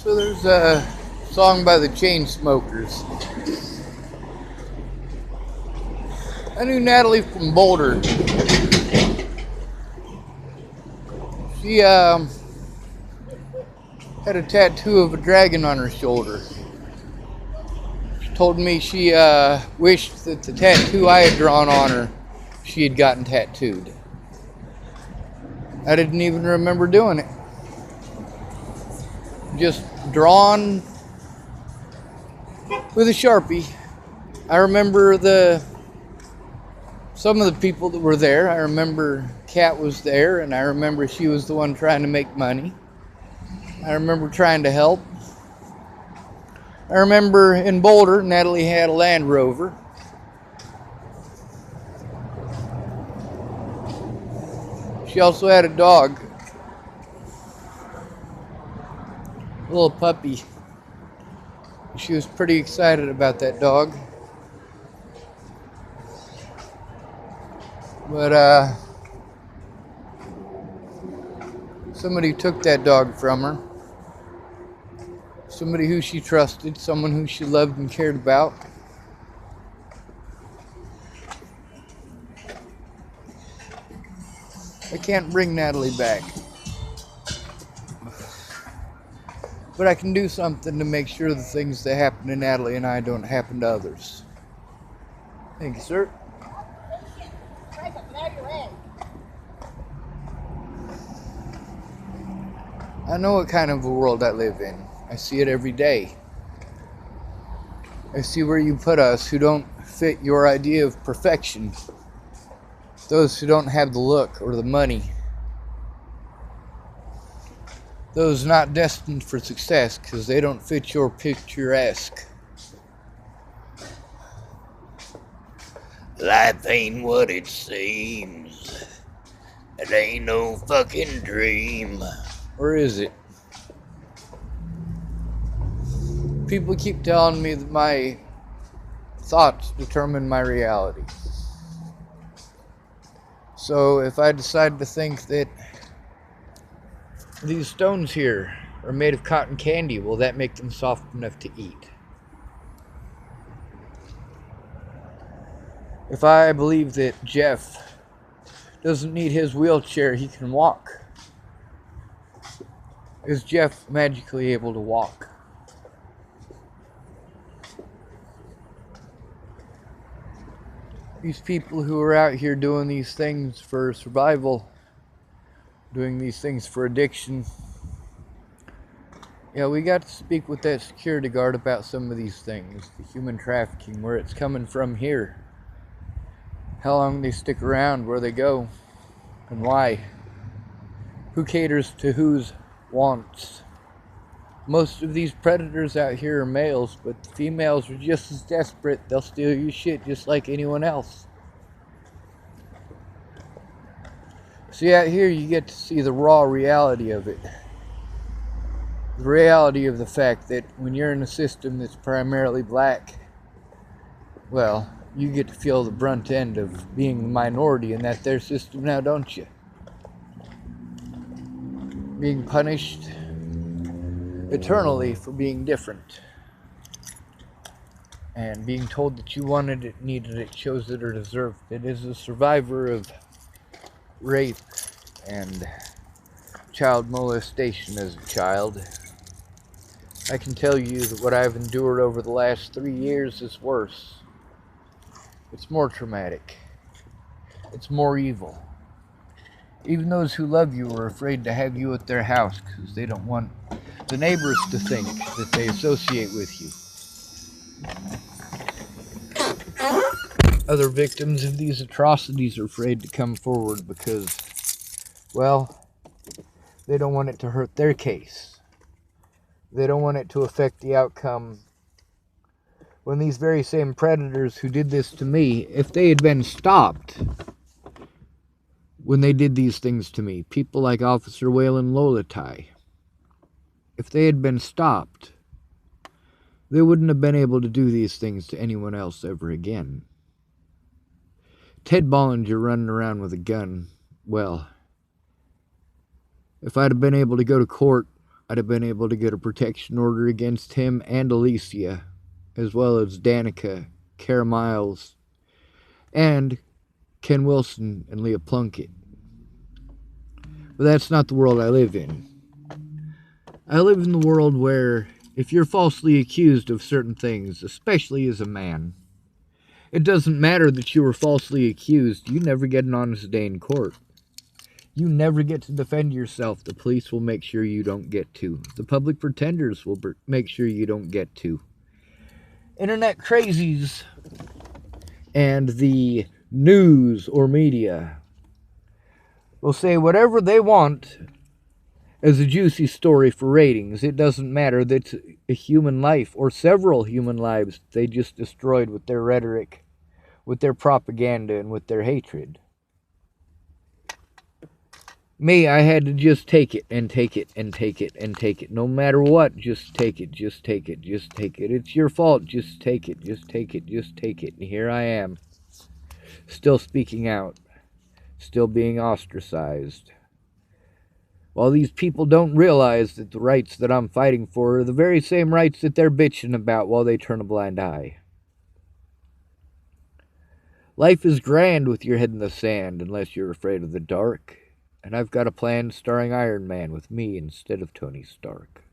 So there's a song by the Chainsmokers. I knew Natalie from Boulder. She had a tattoo of a dragon on her shoulder. She told me she wished that the tattoo I had drawn on her, she had gotten tattooed. I didn't even remember doing it. Just drawn with a Sharpie. I remember some of the people that were there. I remember Kat was there, and I remember she was the one trying to make money. I remember trying to help. I remember in Boulder, Natalie had a Land Rover. She also had a dog, a little puppy. She was pretty excited about that dog. But somebody took that dog from her. Somebody who she trusted, someone who she loved and cared about. I can't bring Natalie back. But I can do something to make sure the things that happen to Natalie and I don't happen to others. Thank you, sir. I know what kind of a world I live in. I see it every day. I see where you put us who don't fit your idea of perfection. Those who don't have the look or the money. Those not destined for success because they don't fit your picturesque. Life ain't what it seems. It ain't no fucking dream. Or is it? People keep telling me that my thoughts determine my reality. So if I decide to think that these stones here are made of cotton candy, will that make them soft enough to eat? If I believe that Jeff doesn't need his wheelchair, he can walk, is Jeff magically able to walk? These people who are out here doing these things for survival, doing these things for addiction. Yeah, we got to speak with that security guard about some of these things. The human trafficking, where it's coming from here. How long they stick around, where they go, and why. Who caters to whose wants. Most of these predators out here are males, but the females are just as desperate. They'll steal your shit just like anyone else. See, out here you get to see the raw reality of it. The reality of the fact that when you're in a system that's primarily black, well, you get to feel the brunt end of being the minority in that their system now, don't you? Being punished eternally for being different. And being told that you wanted it, needed it, chose it, or deserved it. As a survivor of rape and child molestation as a child, I can tell you that what I've endured over the last 3 years is worse. It's more traumatic. It's more evil. Even those who love you are afraid to have you at their house because they don't want the neighbors to think that they associate with you. Other victims of these atrocities are afraid to come forward because, well, they don't want it to hurt their case. They don't want it to affect the outcome. When these very same predators who did this to me, if they had been stopped when they did these things to me, people like Officer Waylon Lolatai, if they had been stopped, they wouldn't have been able to do these things to anyone else ever again. Ted Bollinger running around with a gun, well, if I'd have been able to go to court I'd have been able to get a protection order against him and Alicia, as well as Danica, Kara Miles, and Ken Wilson and Leah Plunkett. But that's not the world I live in. I live in the world where if you're falsely accused of certain things, especially as a man, it doesn't matter that you were falsely accused. You never get an honest day in court. You never get to defend yourself. The police will make sure you don't get to. The public pretenders will make sure you don't get to. Internet crazies and the news or media will say whatever they want as a juicy story for ratings. It doesn't matter. That's a human life or several human lives they just destroyed with their rhetoric, with their propaganda, and with their hatred. Me, I had to just take it and take it and take it and take it. No matter what, just take it, just take it, just take it. It's your fault, just take it, just take it, just take it. And here I am, still speaking out, still being ostracized. While these people don't realize that the rights that I'm fighting for are the very same rights that they're bitching about while they turn a blind eye. Life is grand with your head in the sand unless you're afraid of the dark. And I've got a plan starring Iron Man with me instead of Tony Stark.